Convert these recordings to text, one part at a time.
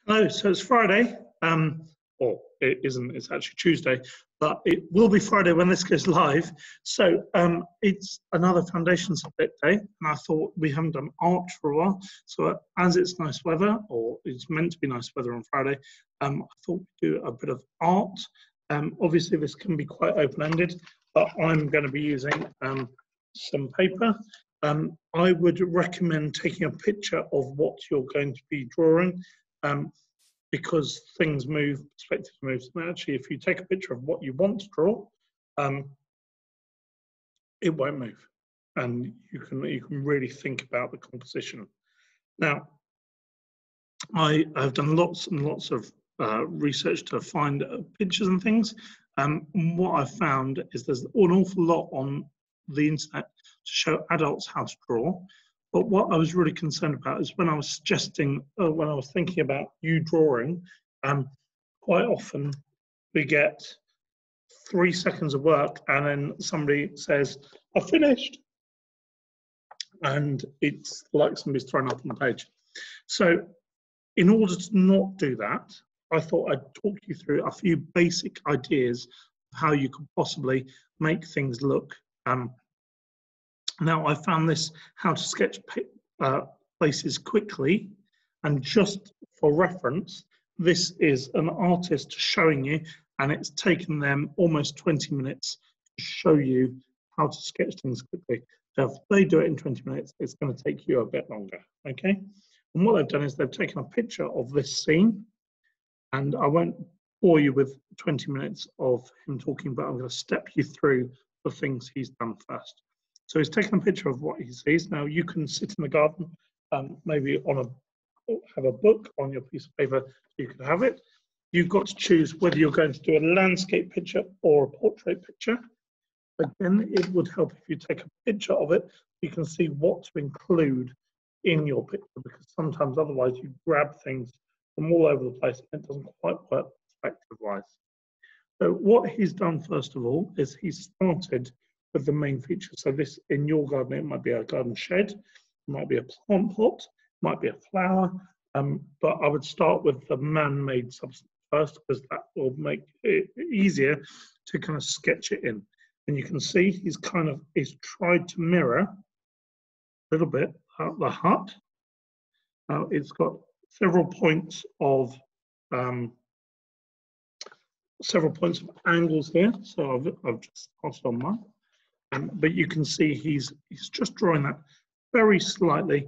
Hello, so it's Friday, or it isn't, it's actually Tuesday, but it will be Friday when this goes live. So it's another foundation subject day, and I thought we haven't done art for a while. So as it's nice weather, or it's meant to be nice weather on Friday, I thought we'd do a bit of art. Obviously this can be quite open-ended, but I'm going to be using some paper. I would recommend taking a picture of what you're going to be drawing. Because things move, perspectives move. And actually, if you take a picture of what you want to draw, it won't move, and you can really think about the composition. Now, I have done lots and lots of research to find pictures and things. And what I've found is there's an awful lot on the internet to show adults how to draw. But what I was really concerned about is when I was suggesting, when I was thinking about you drawing, quite often we get 3 seconds of work and then somebody says, "I finished." And it's like somebody's thrown up on the page. So in order to not do that, I thought I'd talk you through a few basic ideas of how you could possibly make things look. Now, I found this how to sketch places quickly, and just for reference, this is an artist showing you, and it's taken them almost 20 minutes to show you how to sketch things quickly. So if they do it in 20 minutes, it's going to take you a bit longer, okay? And what they've done is they've taken a picture of this scene, and I won't bore you with 20 minutes of him talking, but I'm going to step you through the things he's done first. So he's taken a picture of what he sees. Now you can sit in the garden, maybe have a book on your piece of paper, so you can have it. You've got to choose whether you're going to do a landscape picture or a portrait picture. Again, it would help if you take a picture of it. You can see what to include in your picture, because sometimes otherwise you grab things from all over the place and it doesn't quite work perspective-wise. So what he's done first of all is he's started with the main feature. So this, in your garden, it might be a garden shed, it might be a plant pot, it might be a flower, but I would start with the man-made substance first, because that will make it easier to kind of sketch it in. And you can see he's tried to mirror a little bit the hut. It's got several points of angles here. So I've just passed on one. But you can see he's just drawing that very slightly,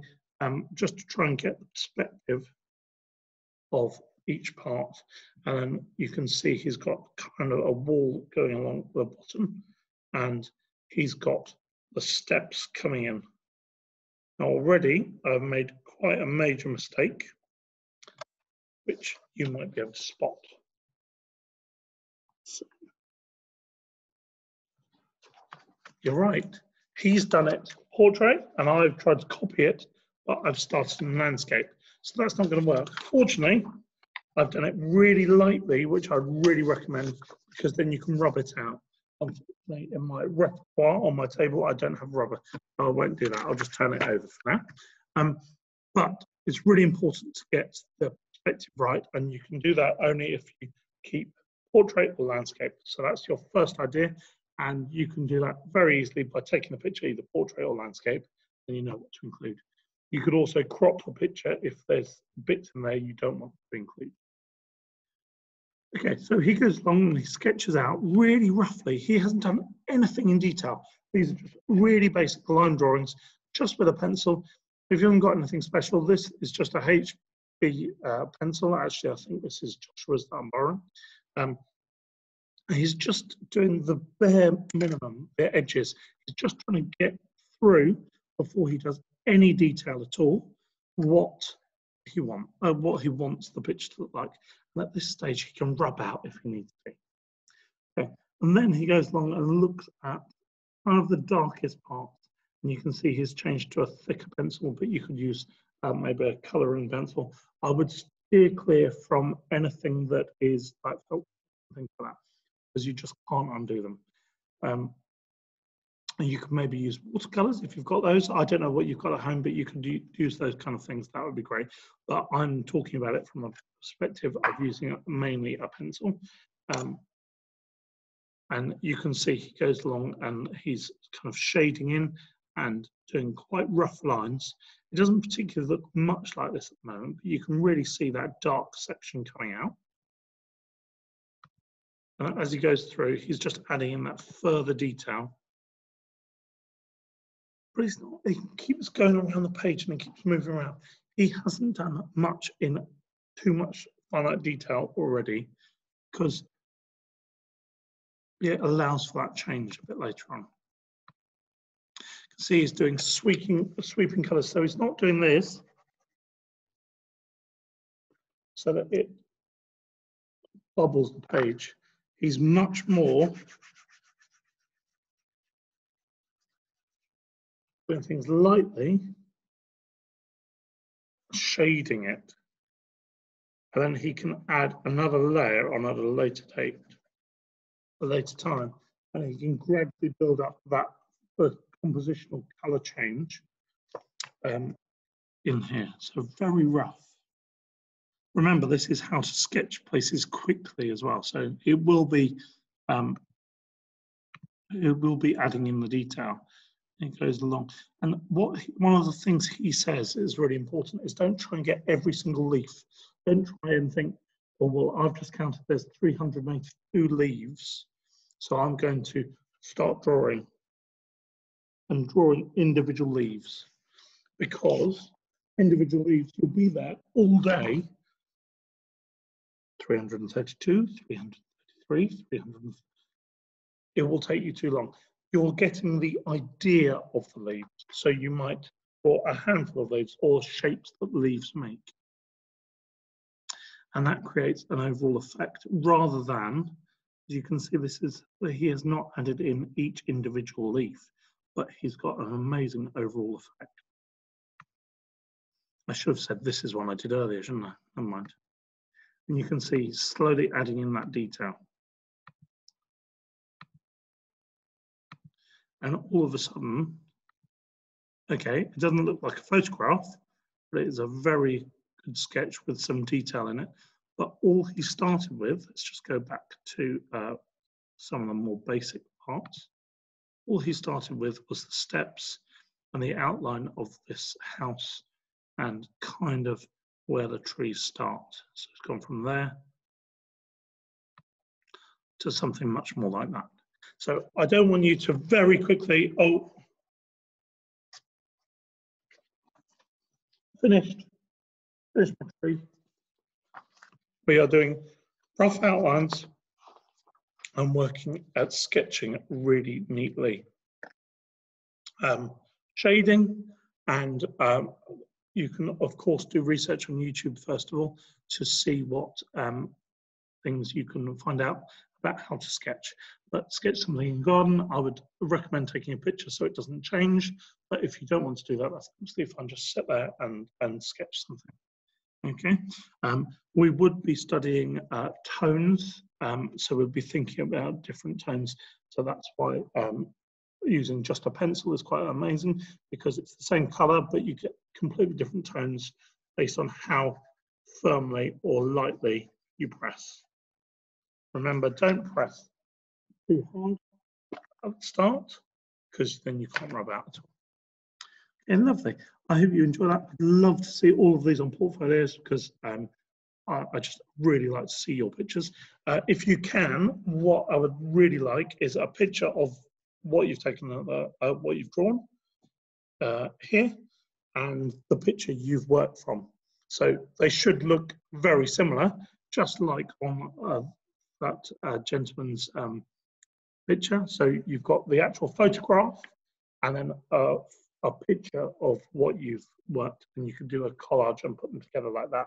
just to try and get the perspective of each part. And then you can see he's got kind of a wall going along the bottom, and he's got the steps coming in. Now already I've made quite a major mistake, which you might be able to spot. So, you're right, he's done it portrait and I've tried to copy it, but I've started in landscape. So that's not going to work. Fortunately, I've done it really lightly, which I really recommend, because then you can rub it out. Unfortunately, in my repertoire on my table, I don't have rubber, so I won't do that. I'll just turn it over for now. But it's really important to get the perspective right, and you can do that only if you keep portrait or landscape. So that's your first idea, and you can do that very easily by taking a picture, either portrait or landscape, and you know what to include. You could also crop the picture if there's bits in there you don't want to include. Okay, so he goes along and he sketches out really roughly. He hasn't done anything in detail. These are just really basic line drawings, just with a pencil. If you haven't got anything special, this is just a HB pencil. Actually, I think this is Joshua's that I'm borrowing. He's just doing the bare minimum, the edges. He's just trying to get through, before he does any detail at all, what he wants the picture to look like. And at this stage, he can rub out if he needs to. Okay. And then he goes along and looks at one of the darkest parts, and you can see he's changed to a thicker pencil, but you could use maybe a colouring pencil. I would steer clear from anything that is like felt, things like that, because you just can't undo them. And you can maybe use watercolors if you've got those. I don't know what you've got at home, but you can use those kind of things. That would be great. But I'm talking about it from a perspective of using mainly a pencil. And you can see he goes along and he's kind of shading in and doing quite rough lines. It doesn't particularly look much like this at the moment, but you can really see that dark section coming out. As he goes through, he's just adding in that further detail. But he's not, he keeps going around the page and he keeps moving around. He hasn't done much in too much finite detail already, because it allows for that change a bit later on. You can see he's doing sweeping colours, so he's not doing this so that it bubbles the page. He's much more doing things lightly, shading it, and then he can add another layer on at a later date, a later time, and he can gradually build up that compositional color change in here. So very rough. Remember, this is how to sketch places quickly as well. So it will be adding in the detail. It goes along. And one of the things he says is really important is don't try and get every single leaf. Don't try and think, oh, well, I've just counted there's 382 leaves, so I'm going to start drawing individual leaves, because individual leaves will be there all day. 332, 333, 300. It will take you too long. You're getting the idea of the leaves, so you might draw a handful of leaves or shapes that leaves make. And that creates an overall effect rather than, as you can see, he has not added in each individual leaf, but he's got an amazing overall effect. I should have said this is one I did earlier, shouldn't I? Never mind. And you can see he's slowly adding in that detail. And all of a sudden, okay, it doesn't look like a photograph, but it is a very good sketch with some detail in it. But all he started with, let's just go back to some of the more basic parts. All he started with was the steps and the outline of this house and kind of where the trees start. So it's gone from there to something much more like that. So I don't want you to very quickly, finished my tree. We are doing rough outlines and working at sketching really neatly. Shading, and you can of course do research on YouTube first of all to see what things you can find out about how to sketch. But sketch something in garden, I would recommend taking a picture so it doesn't change. But if you don't want to do that, that's absolutely fine. Just sit there and sketch something. Okay. We would be studying tones, so we'll be thinking about different tones. So that's why using just a pencil is quite amazing, because it's the same color, but you get completely different tones based on how firmly or lightly you press. Remember, don't press too hard at the start, because then you can't rub out at all. Okay, lovely. I hope you enjoy that. I'd love to see all of these on portfolios, because I just really like to see your pictures. If you can, what I would really like is a picture of what you've taken, what you've drawn here, and the picture you've worked from. So they should look very similar, just like on that gentleman's picture. So you've got the actual photograph and then a picture of what you've worked, and you can do a collage and put them together like that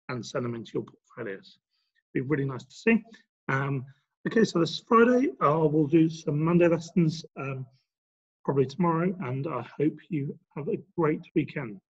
and send them into your portfolios. It'd be really nice to see. Okay, so this Friday, we'll do some Monday lessons probably tomorrow, and I hope you have a great weekend.